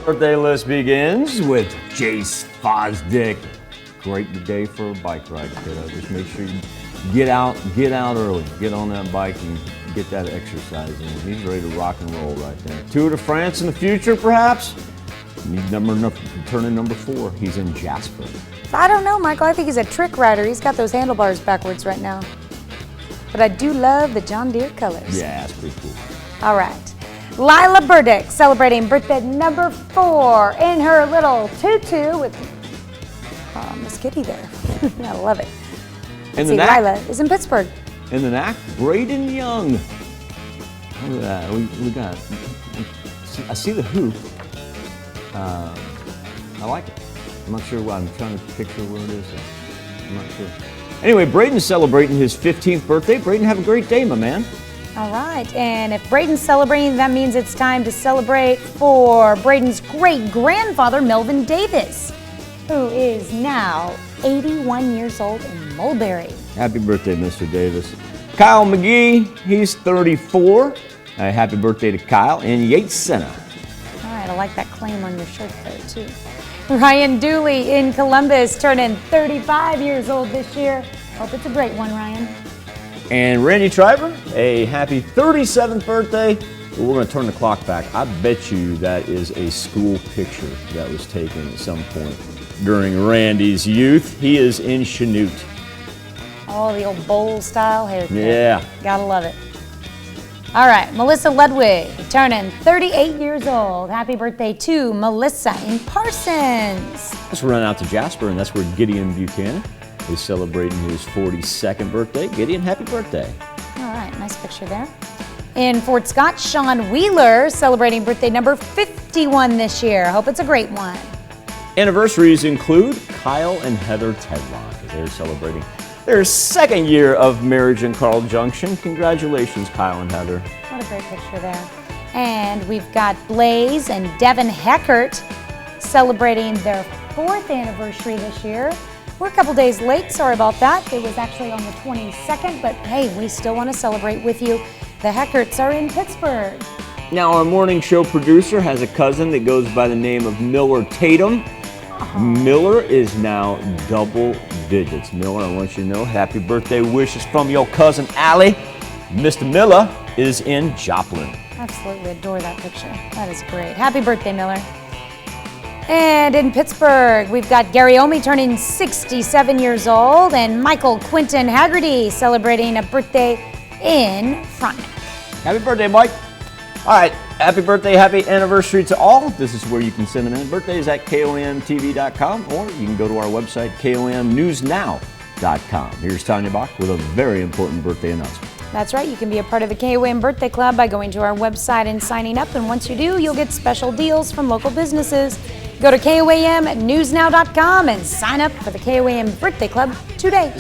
Birthday list begins with Jace Fosdick. Great day for a bike ride, kiddo. Just make sure you get out early. Get on that bike and get that exercise in. He's ready to rock and roll right there. Tour de France in the future, perhaps? He's turning number 4. He's in Jasper. I don't know, Michael. I think he's a trick rider. He's got those handlebars backwards right now. But I do love the John Deere colors. Yeah, that's pretty cool. All right. Lila Burdick celebrating birthday number 4 in her little tutu with Miss Kitty there. I love it. And Lila is in Pittsburgh. In the knack, Braden Young. Look at that. We got, I see the hoop. I like it. I'm not sure why. I'm trying to picture where it is. I'm not sure. Anyway, Braden's celebrating his 15th birthday. Braden, have a great day, my man. All right, and if Braden's celebrating, that means it's time to celebrate for Braden's great-grandfather, Melvin Davis, who is now 81 years old in Mulberry. Happy birthday, Mr. Davis. Kyle McGee, he's 34. Happy birthday to Kyle in Yates Center. All right, I like that claim on your shirt there, too. Ryan Dooley in Columbus, turning 35 years old this year. Hope it's a great one, Ryan. And Randy TREIBER, a happy 37th birthday. We're going to turn the clock back. I bet you that is a school picture that was taken at some point during Randy's youth. He is in Chanute. Oh, the old bowl-style haircut. Yeah. Gotta love it. All right, Melissa Ludwig, turning 38 years old. Happy birthday to Melissa in Parsons. Let's run out to Jasper, and that's where Gideon Buchanan is celebrating his 42nd birthday. Gideon, happy birthday. All right, nice picture there. In Fort Scott, Sean Wheeler celebrating birthday number 51 this year. Hope it's a great one. Anniversaries include Kyle and Heather Tedlock. They're celebrating their 2nd year of marriage in Carl Junction. Congratulations, Kyle and Heather. What a great picture there. And we've got Blaze and Devin HECKERT celebrating their 4th anniversary this year. We're a couple days late, sorry about that. It was actually on the 22nd, but hey, we still want to celebrate with you. The HECKERTs are in Pittsburgh. Now, our morning show producer has a cousin that goes by the name of Miller Tatum. Miller is now double digits. Miller, I want you to know, happy birthday wishes from your cousin Allie. Mr. Miller is in Joplin. Absolutely adore that picture. That is great. Happy birthday, Miller. And in Pittsburgh, we've got Gary Omi turning 67 years old and Michael Quinton Haggerty celebrating a birthday in Frontenac. Happy birthday, Mike. All right, happy birthday, happy anniversary to all. This is where you can send them in. Birthdays at KOMTV.com, or you can go to our website, KOMNewsNow.com. Here's Tanya Bach with a very important birthday announcement. That's right, you can be a part of the KOM Birthday Club by going to our website and signing up, and once you do, you'll get special deals from local businesses. Go to KOMNewsNow.com and sign up for the KOM Birthday Club today.